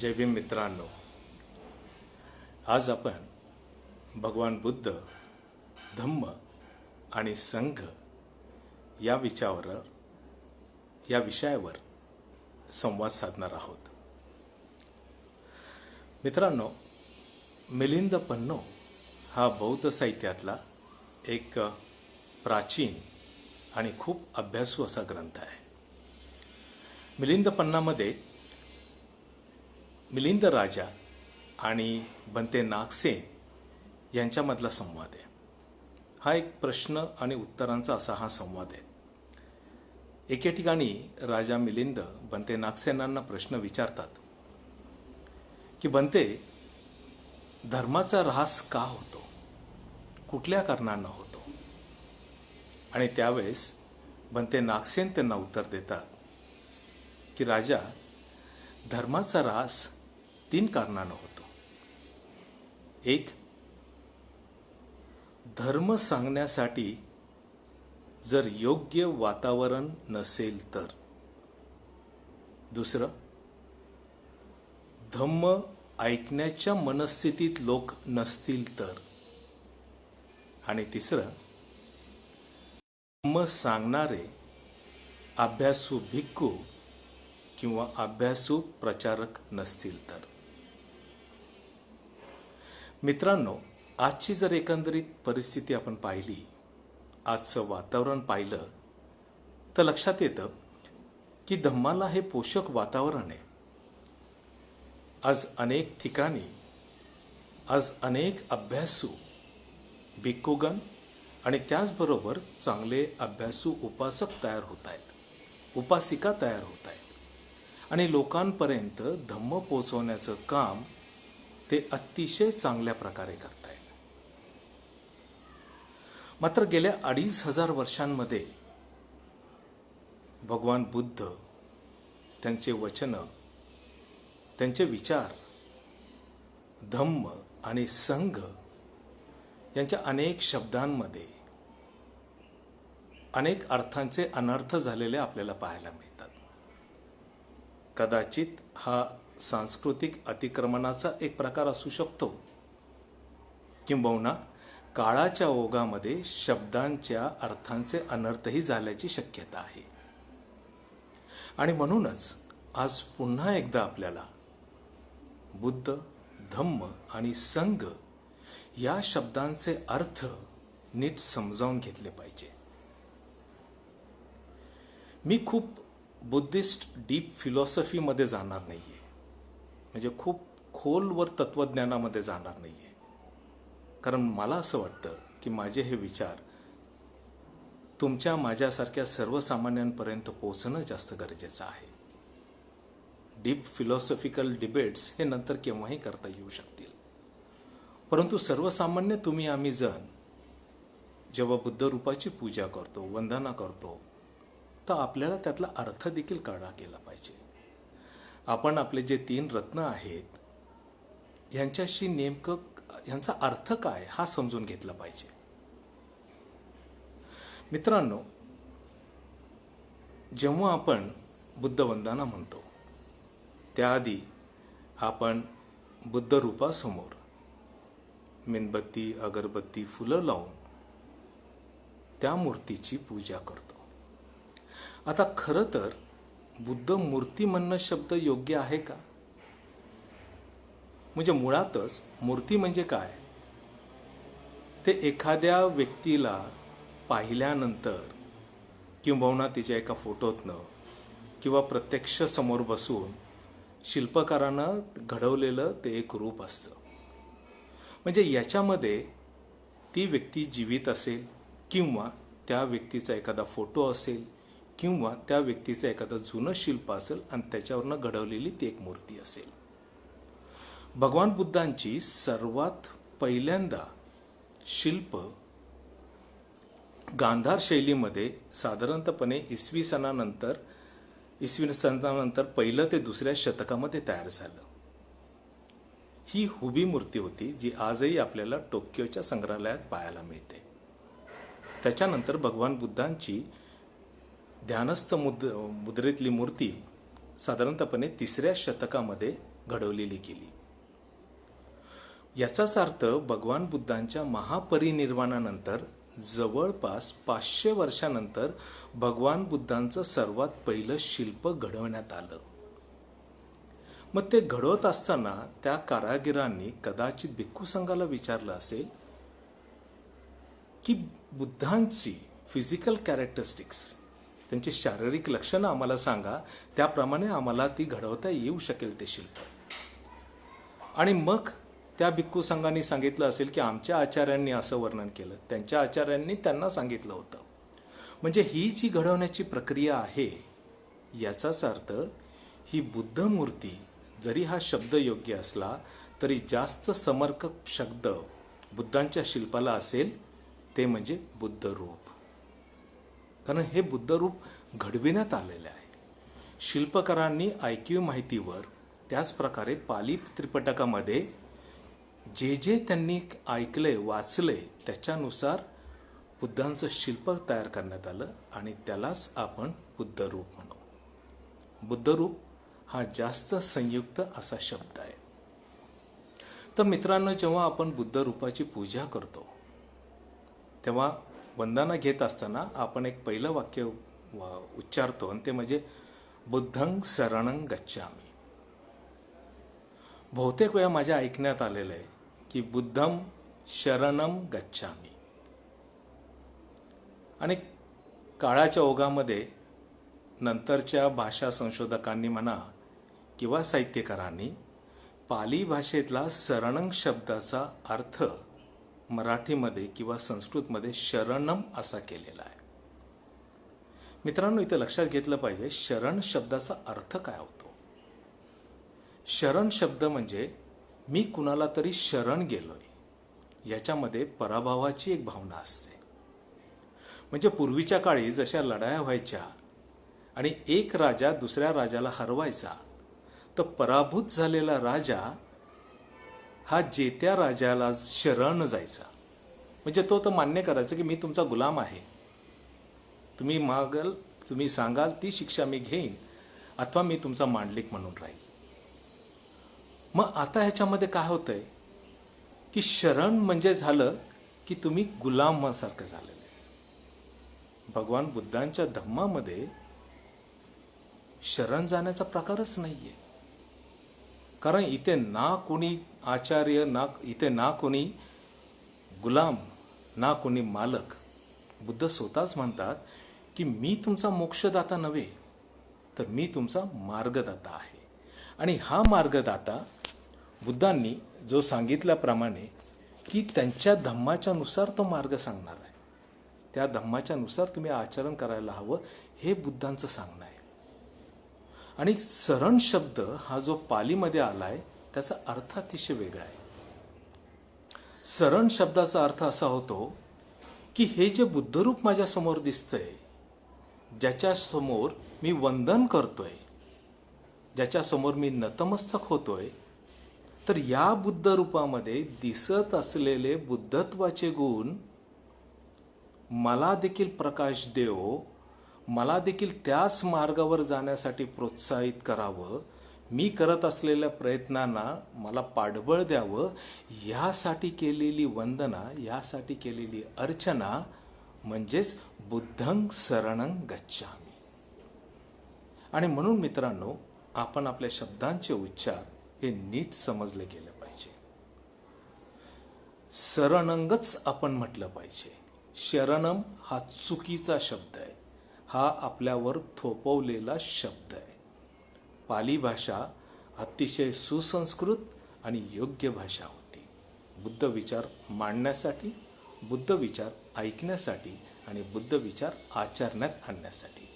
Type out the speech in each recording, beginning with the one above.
जय भीम मित्रांनो, आज आपण भगवान बुद्ध, धम्म आणि संघ या विषयावर संवाद साधणार आहोत. मित्रांनो, मिलिंद पन्नो हा बौद्ध साहित्यातला एक प्राचीन आणि खूप अभ्यासू असा ग्रंथ आहे. मिलिंद पन्नामध्ये मिलिंद राजा आणि बनते नागसेन यांच्यामधला संवाद आहे. हा एक प्रश्न आणि उत्तरांचा असा हा संवाद आहे. एके ठिकाणी राजा मिलिंद बनते नागसेनांना प्रश्न विचारतात की बनते, धर्माचा ऱ्हास का होतो, कुठल्या कारणानं होतो? आणि त्यावेळेस बनते नागसेन त्यांना उत्तर देतात की राजा, धर्माचा ऱ्हास 3 कारणानं होतो. एक, धर्म सांगण्यासाठी जर योग्य वातावरण नसेल तर. दुसरं, धम्म ऐकण्याच्या मनस्थितीत लोक नसतील तर. आणि तिसरं, धम्म सांगणारे अभ्यासू भिक्खू किंवा अभ्यासू प्रचारक नसतील तर. मित्रांनो, आजची जर एकंदरीत परिस्थिती आपण पाहिली, आजचं वातावरण पाहिलं तर लक्षात येतं की धम्माला हे पोषक वातावरण आहे. आज अनेक ठिकाणी अनेक अभ्यासू भिक्खुगण आणि त्याचबरोबर चांगले अभ्यासू उपासक तयार होत आहेत, उपासिका तयार होत आहेत आणि लोकांपर्यंत धम्म पोचवण्याचं काम ते अतिशय चांगल्या प्रकारे करत आहेत. मात्र गेल्या 2500 वर्षांमध्ये भगवान बुद्ध, त्यांचे वचन, त्यांचे विचार, धम्म आणि संघ यांच्या अनेक शब्दांमध्ये अनेक अर्थांचे अनर्थ झालेले आपल्याला पाहायला मिळतात. कदाचित हा सांस्कृतिक अतिक्रमणाचा एक प्रकार असू शकतो, किंबहुना काळाच्या ओघामध्ये शब्दांच्या अर्थांचे अनर्थही झाल्याची शक्यता आहे. आणि म्हणूनच आज पुन्हा एकदा आपल्याला बुद्ध, धम्म आणि संघ या शब्दांचे अर्थ नीट समजावून घेतले पाहिजे. मी खूप बुद्धिस्ट डीप फिलॉसॉफीमध्ये जाणार नाही आहे, म्हणजे खूप खोलवर तत्वज्ञानामध्ये जाणार नाही आहे, कारण मला असं वाटतं की माझे हे विचार तुमच्या माझ्यासारख्या सर्वसामान्यांपर्यंत पोहोचणं जास्त गरजेचं आहे. डीप फिलॉसॉफिकल डिबेट्स हे नंतर केव्हाही करता येऊ शकतील, परंतु सर्वसामान्य तुम्ही आम्ही जण जेव्हा बुद्ध रूपाची पूजा करतो, वंदना करतो, तर आपल्याला त्यातला अर्थ देखील कळला गेला पाहिजे. आपण आपले जे 3 रत्न आहेत यांच्याशी नेमकं यांचा अर्थ काय हा समजून घेतला पाहिजे. मित्रांनो, जेव्हा आपण बुद्ध वंदना म्हणतो त्याआधी आपण बुद्ध रूपासमोर मेणबत्ती, अगरबत्ती, फुलं लावून त्या मूर्तीची पूजा करतो. आता खरं तर बुद्ध मूर्ती म्हणणं शब्द योग्य आहे का? म्हणजे मुळातच मूर्ती म्हणजे काय, ते एखाद्या व्यक्तीला पाहिल्यानंतर किंबहुना तिच्या एका फोटोतनं किंवा प्रत्यक्ष समोर बसून शिल्पकारानं घडवलेलं ते एक रूप असतं. म्हणजे याच्यामध्ये ती व्यक्ती जीवित असेल किंवा त्या व्यक्तीचा एखादा फोटो असेल किंवा त्या व्यक्तीचं एखादं जुनं शिल्प असेल आणि त्याच्यावरनं घडवलेली ती एक मूर्ती असेल. भगवान बुद्धांची सर्वात पहिल्यांदा शिल्प गांधार शैलीमध्ये साधारणतपणे इसवी सनानंतर 1 ते 2 शतकामध्ये तयार झालं. ही हुबी मूर्ती होती जी आजही आपल्याला टोकियोच्या संग्रहालयात पाहायला मिळते. त्याच्यानंतर भगवान बुद्धांची ध्यानस्थ मुद्रेतली मूर्ती साधारणतपणे 3ऱ्या शतकामध्ये घडवलेली गेली. याचाच अर्थ भगवान बुद्धांच्या महापरिनिर्वाणानंतर जवळपास 500 वर्षानंतर भगवान बुद्धांचं सर्वात पहिलं शिल्प घडवण्यात आलं. मग ते घडवत असताना त्या कारागिरांनी कदाचित भिक्खू संघाला विचारलं असेल की बुद्धांची फिजिकल कॅरेक्टरिस्टिक्स, त्यांची शारीरिक लक्षणं आम्हाला सांगा, त्याप्रमाणे आम्हाला ती घडवता येऊ शकेल ते शिल्प. आणि मग त्या भिक्खू संघांनी सांगितलं असेल की आमच्या आचार्यांनी असं वर्णन केलं, त्यांच्या आचार्यांनी त्यांना सांगितलं होतं. म्हणजे ही जी घडवण्याची प्रक्रिया आहे, याचाच अर्थ ही बुद्ध मूर्ती, जरी हा शब्द योग्य असला तरी जास्त समर्पक शब्द बुद्धांच्या शिल्पाला असेल ते म्हणजे बुद्ध रूप. कारण हे बुद्ध रूप घडविण्यात आलेले आहे. शिल्पकारांनी ऐकीव माहितीवर, त्याचप्रकारे पाली त्रिपिटकामध्ये जे जे त्यांनी ऐकले वाचले त्याच्यानुसार बुद्धांचं शिल्प तयार करण्यात आलं आणि त्यालाच आपण बुद्ध रूप म्हणू. बुद्ध रूप हा जास्त संयुक्त असा शब्द आहे. तर मित्रांनो, जेव्हा आपण बुद्ध रूपाची पूजा करतो तेव्हा वंदना घेत असताना आपण एक पहिलं वाक्य उच्चारतो आणि ते म्हणजे बुद्धं शरणं गच्छामि. बहुतेक वेळा माझ्या ऐकण्यात आलेलं आहे की बुद्धं शरणं गच्छामि. आणि काळाच्या ओघामध्ये नंतरच्या भाषा संशोधकांनी म्हणा किंवा साहित्यकारांनी पाली भाषेतला शरणं शब्दाचा अर्थ मराठीमध्ये किंवा संस्कृतमध्ये शरणम असा केलेला आहे. मित्रांनो, इथे लक्षात घेतलं पाहिजे शरण शब्दाचा अर्थ काय होतो. शरण शब्द म्हणजे मी कुणाला तरी शरण गेलोय, याच्यामध्ये पराभवाची एक भावना असते. म्हणजे पूर्वीच्या काळी जशा लढाया व्हायच्या आणि एक राजा दुसऱ्या राजाला हरवायचा, तर पराभूत झालेला राजा हा जेत्या राजाला शरण जायचा. म्हणजे तो तर मान्य करायचा की मी तुमचा गुलाम आहे, तुम्ही मागाल, तुम्ही सांगाल ती शिक्षा मी घेईन, अथवा मी तुमचा मांडलिक म्हणून राहील. मग आता ह्याच्यामध्ये काय होतंय की शरण म्हणजे झालं की तुम्ही गुलामासारखं झालेलं आहे. भगवान बुद्धांच्या धम्मामध्ये शरण जाण्याचा प्रकारच नाहीये. कारण इथे ना कोणी आचार्य, इथे ना कोणी गुलाम, ना कोणी मालक. बुद्ध स्वतःच म्हणतात की मी तुमचा मोक्षदाता नव्हे, तर मी तुमचा मार्गदाता आहे. आणि हा मार्गदाता बुद्धांनी जो सांगितल्याप्रमाणे की त्यांच्या धम्माच्या नुसार तो मार्ग सांगणार आहे, त्या धम्माच्या नुसार तुम्ही आचरण करायला हवं, हे बुद्धांचं सांगणं आहे. आणि शरण शब्द हा जो पालीमध्ये आलाय त्याचा अर्थ अतिशय वेगळा आहे. शरण शब्दाचा अर्थ असा होतो की हे जे बुद्धरूप माझ्या समोर दिसतंय, ज्याच्या समोर मी वंदन करतोय, ज्याच्या समोर मी नतमस्तक होतोय, तर या बुद्ध रूपामध्ये दिसत असलेले बुद्धत्वाचे गुण मला देखील प्रकाश देव, मला देखील त्याच मार्गावर जाण्यासाठी प्रोत्साहित करावं, मी करत असलेल्या प्रयत्नांना मला पाठबळ द्यावं, यासाठी केलेली वंदना, यासाठी केलेली अर्चना म्हणजेच बुद्धं शरणं गच्छामि. आणि म्हणून मित्रांनो, आपण आपल्या शब्दांचे उच्चार हे नीट समजले गेले पाहिजे. शरणंगच आपण म्हटलं पाहिजे. शरणम हा चुकीचा शब्द आहे, हा आपल्यावर थोपवलेला शब्द आहे. पाली भाषा अतिशय सुसंस्कृत आणि योग्य भाषा होती, बुद्ध विचार मांडण्यासाठी, बुद्ध विचार ऐकण्यासाठी आणि बुद्ध विचार आचरण्यात आणण्यासाठी.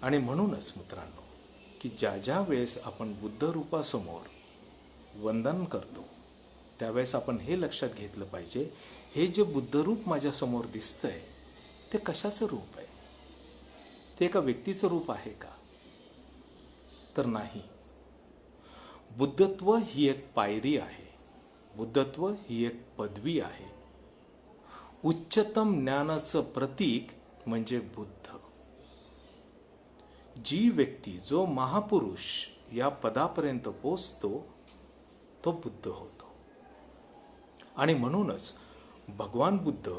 आणि म्हणूनच मित्रांनो, की ज्या ज्या वेळेस आपण बुद्ध रूपासमोर वंदन करतो त्यावेळेस आपण हे लक्षात घेतलं पाहिजे, हे जे बुद्धरूप माझ्यासमोर दिसतंय ते कशाचं रूप आहे? ते एका व्यक्तीचं रूप आहे का? तर नाही. बुद्धत्व ही एक पायरी आहे, बुद्धत्व ही एक पदवी आहे. उच्चतम ज्ञानाचं प्रतीक म्हणजे बुद्ध. जी व्यक्ती, जो महापुरुष या पदापर्यंत पोचतो तो बुद्ध होतो. आणि म्हणूनच भगवान बुद्ध,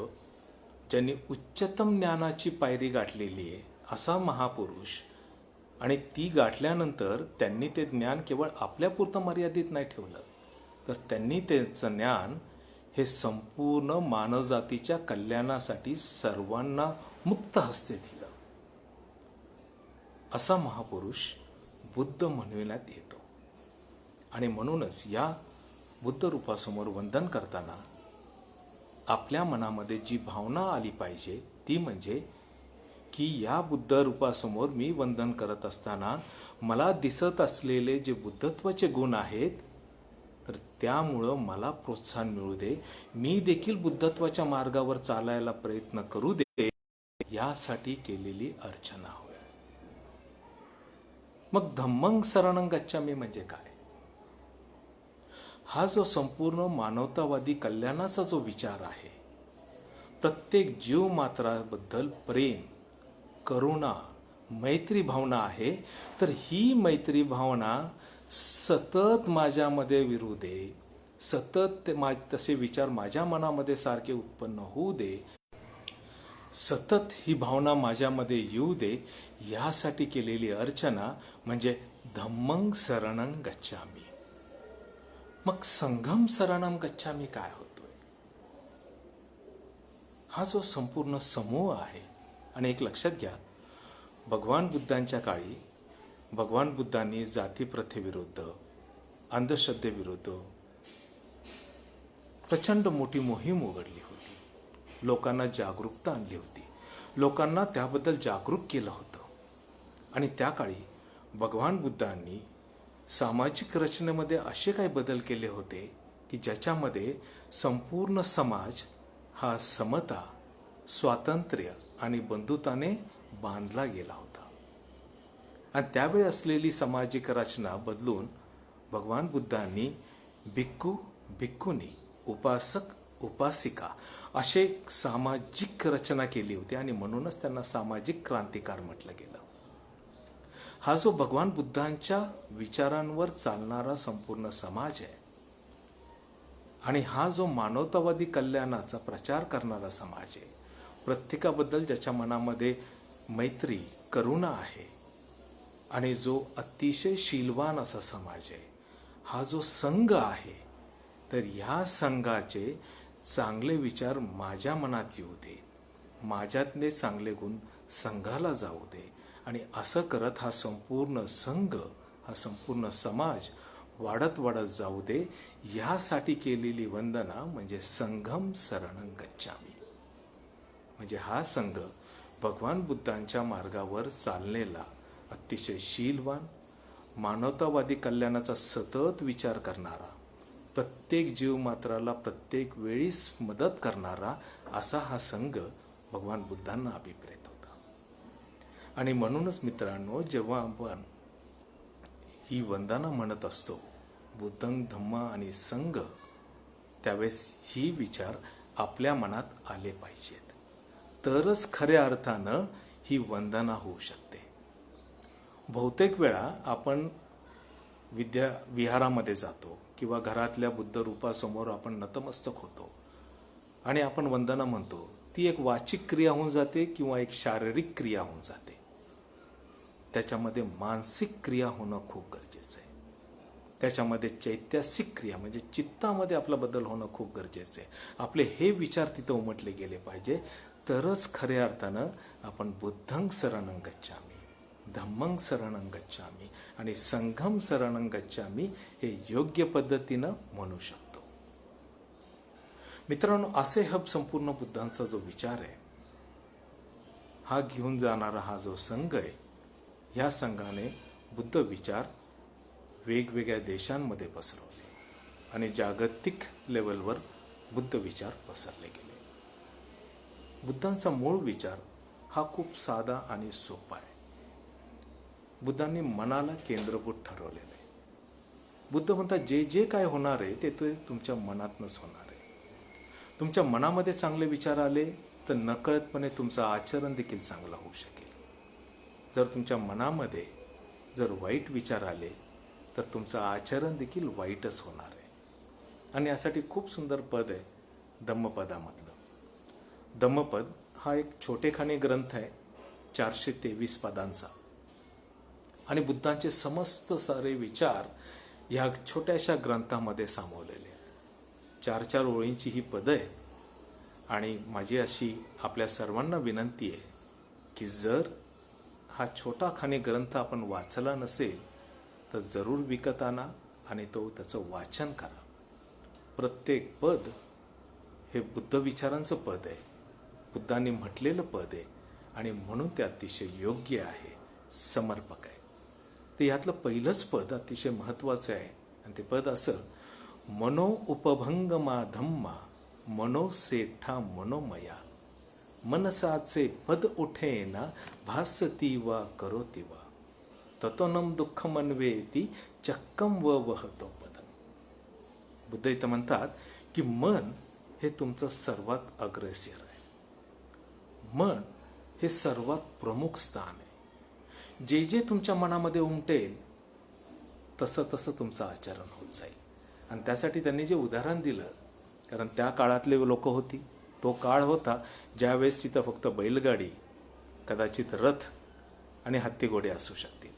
ज्यांनी उच्चतम ज्ञानाची पायरी गाठलेली आहे असा महापुरुष, आणि ती गाठल्यानंतर त्यांनी ते ज्ञान केवळ आपल्यापुरतं मर्यादित नाही ठेवलं, तर त्यांनी त्यांचं ज्ञान हे संपूर्ण मानवजातीच्या कल्याणासाठी सर्वांना मुक्त हस्ते दिलं. असा महापुरुष बुद्ध म्हणविण्यात येतो. आणि म्हणूनच या बुद्ध रूपासमोर वंदन करताना आपल्या मनामध्ये जी भावना आली पाहिजे ती म्हणजे की या बुद्ध रूपासमोर मी वंदन करत असताना मला दिसत असलेले जे बुद्धत्वाचे गुण आहेत, तर त्यामुळं मला प्रोत्साहन मिळू दे, मी देखील बुद्धत्वाच्या मार्गावर चालायला प्रयत्न करू दे, यासाठी केलेली अर्चना होय. मग धम्मं शरणं गच्छामि म्हणजे काय? हा जो संपूर्ण मानवतावादी कल्याणाचा जो विचार आहे, प्रत्येक जीव मात्राबद्दल प्रेम, करुणा, मैत्री भावना आहे, तर ही मैत्री भावना सतत माझ्यामध्ये विरू दे, सतत तसे विचार माझ्या मनामध्ये सारखे उत्पन्न होऊ दे, सतत ही भावना माझ्यामध्ये येऊ दे, यासाठी केलेली अर्चना म्हणजे धम्मं शरणं गच्छामि. मग संघम शरणं गच्छामि काय होतोय? हा जो संपूर्ण समूह आहे, आणि एक लक्षात घ्या, भगवान बुद्धांच्या काळी भगवान बुद्धांनी जातीप्रथेविरुद्ध, अंधश्रद्धेविरुद्ध प्रचंड मोठी मोहीम उघडली होती. लोकांना जागरूकता आणली होती, लोकांना त्याबद्दल जागरूक केलं होतं. आणि त्या काळी भगवान बुद्धांनी सामाजिक रचनेमध्ये असे काही बदल केले होते की ज्याच्यामध्ये संपूर्ण समाज हा समता, स्वातंत्र्य आणि बंधुताने बांधला गेला होता. आणि त्यावेळी असलेली सामाजिक रचना बदलून भगवान बुद्धांनी भिक्खू, भिक्खुनी, उपासक, उपासिका असे सामाजिक रचना केली होती. आणि म्हणूनच त्यांना सामाजिक क्रांतिकार म्हटलं गेलं. हा जो भगवान बुद्धांच्या विचारांवर चालणारा संपूर्ण समाज आहे, आणि हा जो मानवतावादी कल्याणाचा प्रचार करणारा समाज आहे, प्रत्येकाबद्दल ज्याच्या मनामध्ये मैत्री, करुणा आहे, आणि जो अतिशय शीलवान असा समाज आहे, हा जो संघ आहे, तर ह्या संघाचे चांगले विचार माझ्या मनात येऊ दे, माझ्यातले चांगले गुण संघाला जाऊ दे, आणि असं करत हा संपूर्ण संघ, हा संपूर्ण समाज वाढत वाढत जाऊ दे, ह्यासाठी केलेली वंदना म्हणजे संघम शरणं गच्छामि. म्हणजे हा संघ भगवान बुद्धांच्या मार्गावर चाललेला, अतिशय शीलवान, मानवतावादी कल्याणाचा सतत विचार करणारा, प्रत्येक जीवमात्राला प्रत्येक वेळीस मदत करणारा असा हा संघ भगवान बुद्धांना अभिप्रेत होता. आणि म्हणूनच मित्रांनो, जेव्हा आपण ही वंदना म्हणत असतो, बुद्धं, धम्म आणि संघ, त्यावेळेस ही विचार आपल्या मनात आले पाहिजेत, तरच खऱ्या अर्थानं ही वंदना होऊ शकते. बहुतेक वेळा आपण विहारामध्ये जातो किंवा घरातल्या बुद्ध रूपासमोर आपण नतमस्तक होतो आणि आपण वंदना म्हणतो. ती एक वाचिक क्रिया होऊन जाते किंवा एक शारीरिक क्रिया होऊन जाते. त्याच्यामध्ये मानसिक क्रिया होणं खूप गरजेचं आहे. त्याच्यामध्ये चैतसिक क्रिया म्हणजे चित्तामध्ये आपला बदल होणं खूप गरजेचं आहे. आपले हे विचार तिथं उमटले गेले पाहिजे, तरच खऱ्या अर्थानं आपण बुद्धं शरणं गच्छामि, धम्मं शरणं गच्छामि आणि संघं शरणं गच्छामि हे योग्य पद्धतीनं म्हणू शकतो. मित्रांनो, असे हा संपूर्ण बुद्धांचा जो विचार आहे, हा घेऊन जाणारा हा जो संघ आहे, ह्या संघाने बुद्ध विचार वेगवेगळ्या देशांमध्ये पसरवले आणि जागतिक लेवलवर बुद्ध विचार पसरले गेले. बुद्धांचा मूळ विचार हा खूप साधा आणि सोपा आहे. बुद्धांनी मनाला केंद्रभूत ठरवलेलं आहे. बुद्ध म्हणतात, जे जे काय होणार आहे ते तुमच्या मनातनंच होणार आहे. तुमच्या मनामध्ये चांगले विचार आले तर नकळतपणे तुमचं आचरण देखील चांगलं होऊ शकेल. जर तुमच्या मनामध्ये जर वाईट विचार आले तर तुमचं आचरण देखील वाईटच होणार आहे. आणि यासाठी खूप सुंदर पद आहे धम्मपदामधलं. धम्मपद हा एक छोटेखानी ग्रंथ आहे 423 पदांचा. आणि बुद्धांचे समस्त सारे विचार ह्या छोट्याशा ग्रंथामध्ये सामावलेले आहेत. 4-4 ओळींची ही पदं आहेत. आणि माझी अशी आपल्या सर्वांना विनंती आहे की जर हा छोटाखानी ग्रंथ आपण वाचला नसेल तर जरूर विकत आणा आणि त्याचं वाचन करा. प्रत्येक पद हे बुद्ध विचारांचं पद आहे, बुद्धांनी म्हटलेलं पद आहे आणि म्हणून ते अतिशय योग्य आहे, समर्पक आहे. तर यातलं पहिलंच पद अतिशय महत्त्वाचं आहे आणि ते पद असं: मनो उपभंग मा धम्मा मनो सेठा मनोमया मनसाचे पद उठेना भासती वा करोती वा ततोनम दुःखमन्वेती चक्कम व वहतो पदम. बुद्ध इथं म्हणतात की मन हे तुमचं सर्वात अग्रेसर आहे. मन हे सर्वात प्रमुख स्थान आहे. जे जे तुमच्या मनामध्ये उमटेल तसं तसं तुमचं आचरण होत जाईल. आणि त्यासाठी त्यांनी जे उदाहरण दिलं, कारण त्या काळातले लोक होती, तो काळ होता ज्यावेळेस तिथं फक्त बैलगाडी, कदाचित रथ आणि हत्तीघोडे असू शकतील.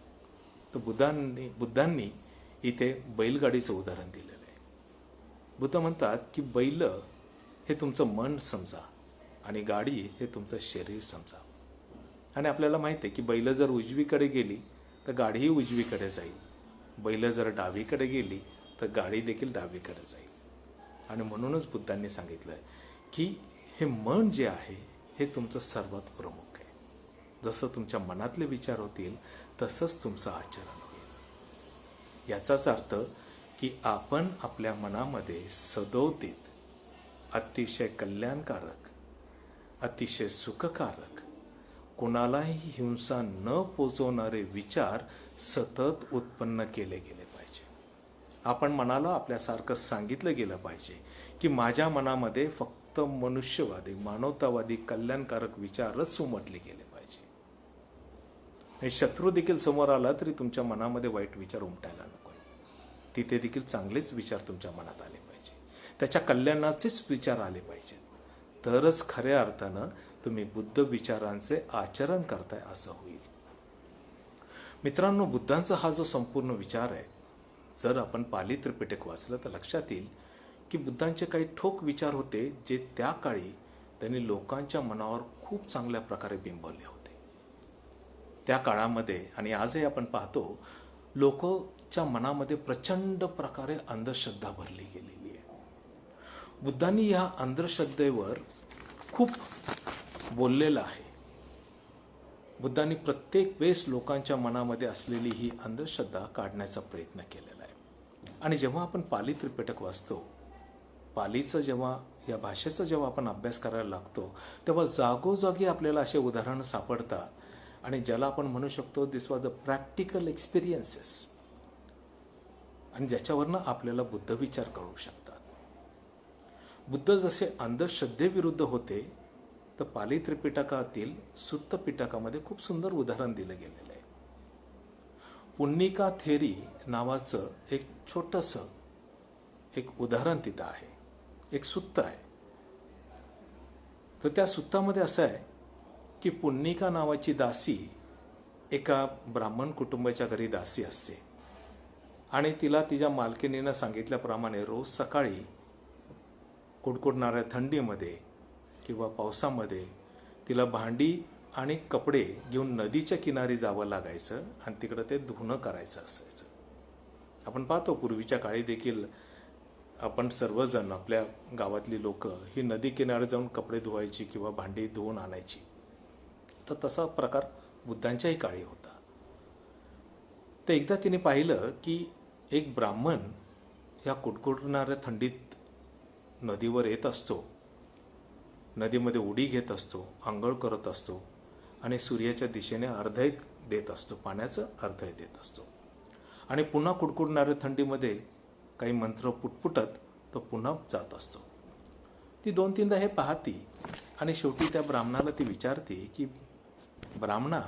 तर बुद्धांनी इथे बैलगाडीचं उदाहरण दिलेलं आहे. बुद्ध म्हणतात की बैल हे तुमचं मन समजा आणि गाडी हे तुमचं शरीर समजा. आणि आपल्याला माहिती आहे की बैल जर उजवीकडे गेली तर गाडीही उजवीकडे जाईल, बैल जर डावीकडे गेली तर गाडी देखील डावीकडे जाईल. आणि म्हणूनच बुद्धांनी सांगितलं की हे मन जे आहे हे तुमचं सर्वात प्रमुख आहे. जसं तुमच्या मनातले विचार होतील तसंच तुमचं आचरण होईल. याचाच अर्थ की आपण आपल्या मनामध्ये सदोदित, अतिशय कल्याणकारक, अतिशय सुखकारक, कोणालाही हिंसा न पोचवणारे विचार सतत उत्पन्न केले गेले पाहिजे. आपण मनाला आपल्यासारखं सांगितलं गेलं पाहिजे की माझ्या मनामध्ये फक्त मनुष्यवादी, मानवतावादी, कल्याणकारक विचारच उमटले गेले पाहिजे. हे शत्रू देखील समोर आला तरी तुमच्या मनामध्ये वाईट विचार उमटायला नको आहे. तिथे देखील चांगलेच विचार तुमच्या मनात आले पाहिजे, त्याच्या कल्याणाचेच विचार आले पाहिजेत. तरच खऱ्या अर्थानं तुम्ही बुद्ध विचारांचे आचरण करताय असं होईल. मित्रांनो, बुद्धांचा हा जो संपूर्ण विचार आहे, जर आपण पाली त्रिपिटक वाचलं तर लक्षात येईल की बुद्धांचे काही ठोक विचार होते जे त्या काळी त्यांनी लोकांच्या मनावर खूप चांगल्या प्रकारे बिंबवले होते. त्या काळामध्ये आणि आजही आपण पाहतो लोकांच्या मनामध्ये प्रचंड प्रकारे अंधश्रद्धा भरली गेलेली आहे. बुद्धांनी या अंधश्रद्धेवर खूप बोललेलं आहे. बुद्धांनी प्रत्येक वेळेस लोकांच्या मनामध्ये असलेली ही अंधश्रद्धा काढण्याचा प्रयत्न केलेला आहे. आणि जेव्हा आपण पाली त्रिपिटक वाचतो, पालीचं जेव्हा या भाषेचा जेव्हा आपण अभ्यास करायला लागतो तेव्हा जागोजागी आपल्याला असे उदाहरणं सापडतात आणि ज्याला आपण म्हणू शकतो दिस वॉज द प्रॅक्टिकल एक्सपिरियन्सेस, आणि ज्याच्यावरनं आपल्याला बुद्ध विचार करू शकतात. बुद्ध जसे अंधश्रद्धेविरुद्ध होते तर पाली त्रिपिटकातील सुत्त पिटकामध्ये खूप सुंदर उदाहरण दिलं गेलेलं आहे. पुन्निका थेरी नावाचं एक छोटंसं एक उदाहरण तिथं आहे. एक सुत्त आहे. तर त्या सुत्तामध्ये असं आहे की पुन्निका नावाची दासी एका ब्राह्मण कुटुंबाच्या घरी दासी असते आणि तिला तिच्या मालकिनीनं सांगितल्याप्रमाणे रोज सकाळी कुडकुडणाऱ्या थंडीमध्ये किंवा पावसामध्ये तिला भांडी आणि कपडे घेऊन नदीच्या किनारी जावं लागायचं आणि तिकडं ते धुणं करायचं असायचं. आपण पाहतो पूर्वीच्या काळी देखील आपण सर्वजण आपल्या गावातली लोक ही नदी किनारी जाऊन कपडे धुवायची किंवा भांडी धुवून आणायची. तर तसा प्रकार बुद्धांच्याही काळी होता. तर एकदा तिने पाहिलं की एक ब्राह्मण ह्या कुडकुडणाऱ्या थंडीत नदीवर येत असतो, नदीमध्ये उडी घेत असतो, आंघोळ करत असतो आणि सूर्याच्या दिशेने अर्धय देत असतो, पाण्याचं अर्धय देत असतो आणि पुन्हा कुडकुडणाऱ्या थंडीमध्ये काही मंत्र पुटपुटत तो पुन्हा जात असतो. ती 2-3दा हे पाहती आणि शेवटी त्या ब्राह्मणाला ती विचारते की ब्राह्मणा,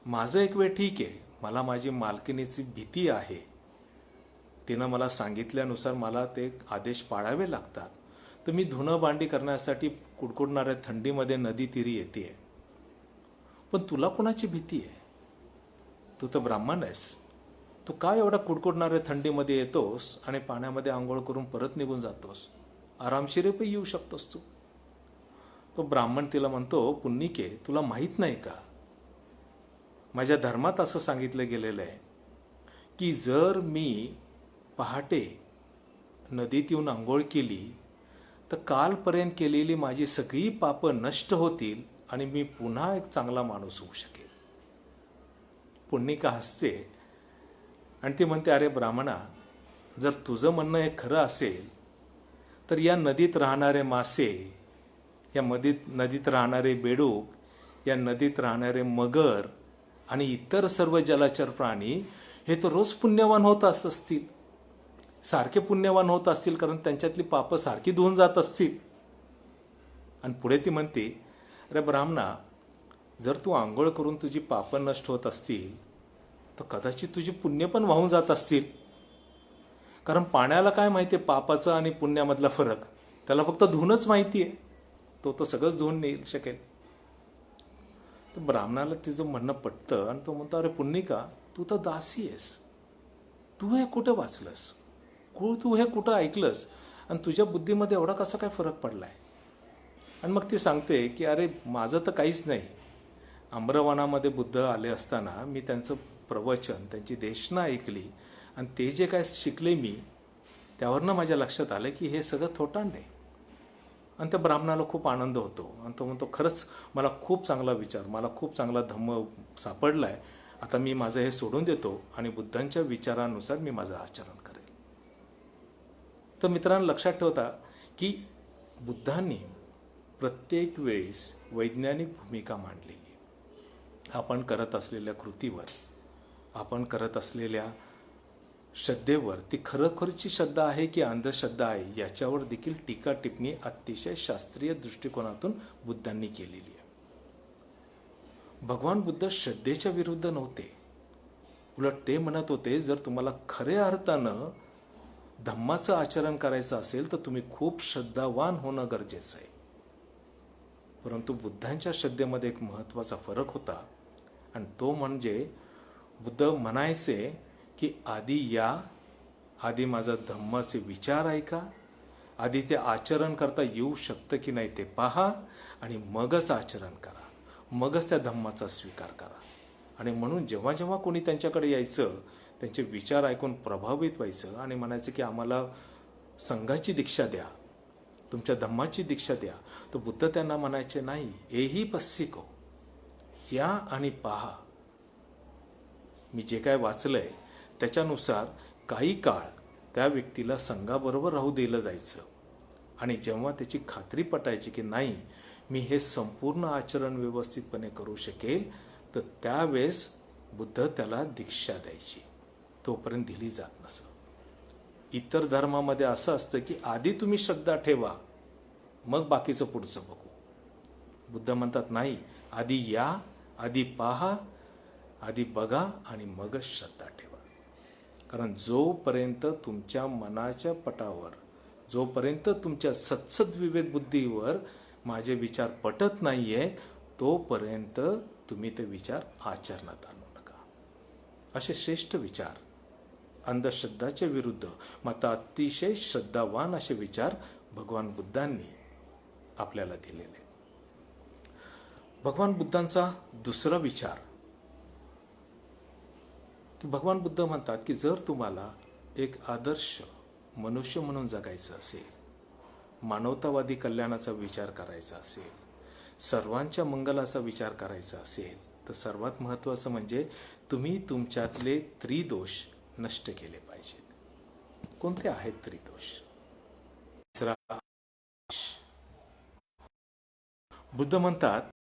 माझं एक वेळ ठीक आहे, मला माझी मालकिनीची भीती आहे, तिनं मला सांगितल्यानुसार मला ते आदेश पाळावे लागतात, तर मी धुणं भांडी करण्यासाठी कुडकुडणाऱ्या थंडीमध्ये नदी तीरी येते. पण तुला कोणाची भीती आहे? तू तर ब्राह्मण आहेस. तू काय एवढा कुडकुडणाऱ्या थंडीमध्ये येतोस आणि पाण्यामध्ये आंघोळ करून परत निघून जातोस? आरामशीरही येऊ शकतोस तू. तो ब्राह्मण तिला म्हणतो, पुन्निके, तुला माहीत नाही का, माझ्या धर्मात असं सांगितलं गेलेलं आहे की जर मी पहाटे नदीत येऊन आंघोळ केली तर कालपर्यंत केलेली माझी सगळी पापं नष्ट होतील आणि मी पुन्हा एक चांगला माणूस होऊ शकेल. पुन्निका हसते आणि ती म्हणते, अरे ब्राह्मणा, जर तुझं म्हणणं हे खरं असेल तर या नदीत राहणारे मासे, या नदीत राहणारे बेडूक, या नदीत राहणारे मगर आणि इतर सर्व जलचर प्राणी हे तर रोज पुण्यवान होत असतील, सारखे पुण्यवान होत असतील, कारण त्यांच्यातली पापं सारखी धुवून जात असतील. आणि पुढे ती म्हणते, अरे ब्राह्मणा, जर तू आंघोळ करून तुझी पापं नष्ट होत असतील तर कदाचित तुझी पुण्य पण वाहून जात असतील, कारण पाण्याला काय माहिती आहे पापाचा आणि पुण्यामधला फरक? त्याला फक्त धुवूनच माहिती आहे, तो तर सगळंच धुवून नाही शकेल. तर ब्राह्मणाला तिचं म्हणणं पटतं आणि तो म्हणतो, अरे पुन्निका, तू तर दासी आहेस, तू हे कुठं वाचलंस, तू हे कुठं ऐकलंस आणि तुझ्या बुद्धीमध्ये एवढा कसा काय फरक पडलाय? आणि मग ती सांगते की अरे माझं तर काहीच नाही. आम्रवनामध्ये बुद्ध आले असताना मी त्यांचं प्रवचन, त्यांची देशना ऐकली आणि ते जे काय शिकले मी, त्यावरनं माझ्या लक्षात आलं की हे सगळं थोटांड आहे. आणि त्या ब्राह्मणाला खूप आनंद होतो आणि तो म्हणतो, खरंच मला खूप चांगला विचार, मला खूप चांगला धम्म सापडला आहे. आता मी माझं हे सोडून देतो आणि बुद्धांच्या विचारानुसार मी माझं आचरण करेल. तर मित्रांनो, लक्षात ठेवता की बुद्धांनी प्रत्येक वेळेस वैज्ञानिक भूमिका मांडलेली आहे. आपण करत असलेल्या कृतीवर, आपण करत असलेल्या श्रद्धेवर, ती खरोखरची श्रद्धा आहे की अंधश्रद्धा आहे, याच्यावर देखील टीका टिप्पणी अतिशय शास्त्रीय दृष्टिकोनातून बुद्धांनी केलेली आहे. भगवान बुद्ध श्रद्धेच्या विरुद्ध नव्हते. उलट ते म्हणत होते, जर तुम्हाला खऱ्या अर्थानं धम्माचं आचरण करायचं असेल तर तुम्ही खूप श्रद्धावान होणं गरजेचं आहे. परंतु बुद्धांच्या श्रद्धेमध्ये एक महत्त्वाचा फरक होता आणि तो म्हणजे बुद्ध म्हणायचे की आधी माझा धम्माचे विचार ऐका, आधी ते आचरण करता येऊ शकतं की नाही ते पहा आणि मगच आचरण करा, मगच त्या धम्माचा स्वीकार करा. आणि म्हणून जेव्हा जेव्हा कोणी त्यांच्याकडे यायचं, त्यांचे विचार ऐकून प्रभावित व्हायचं आणि म्हणायचं की आम्हाला संघाची दीक्षा द्या, तुमच्या धम्माची दीक्षा द्या, तर बुद्ध त्यांना म्हणायचे, नाही, एही पस्सिको, या आणि पहा. मी जे काय वाचलंय त्याच्यानुसार काही काळ त्या व्यक्तीला संघाबरोबर राहू दिलं जायचं आणि जेव्हा त्याची खात्री पटायची की नाही, मी हे संपूर्ण आचरण व्यवस्थितपणे करू शकेल, तर त्यावेळेस बुद्ध त्याला दीक्षा द्यायची. तोपर्यंत दिली जात नसं. इतर धर्मामध्ये असं असतं की आधी तुम्ही श्रद्धा ठेवा, मग बाकीचं पुढचं बघू. बुद्ध म्हणतात, नाही, आधी या, आधी पहा, आधी बघा आणि मगच श्रद्धा ठेवा. कारण जोपर्यंत तुमच्या मनाच्या पटावर, जोपर्यंत तुमच्या सत्सद विवेक बुद्धीवर माझे विचार पटत नाही आहेत, तोपर्यंत तुम्ही ते विचार आचरणात आणू नका. असे श्रेष्ठ विचार, अंधश्रद्धाच्या विरुद्ध मात्र अतिशय श्रद्धावान असे विचार भगवान बुद्धांनी आपल्याला दिलेले. भगवान बुद्धांचा दुसरा विचार की भगवान बुद्ध म्हणतात की जर तुम्हाला एक आदर्श मनुष्य म्हणून जगायचं असेल, मानवतावादी कल्याणाचा विचार करायचा असेल, सर्वांच्या मंगलाचा विचार करायचा असेल, तर सर्वात महत्त्वाचं म्हणजे तुम्ही तुमच्यातले त्रिदोष नष्ट केले पाहिजेत. कोणते आहेत त्रिदोष? बुद्ध म्हणतात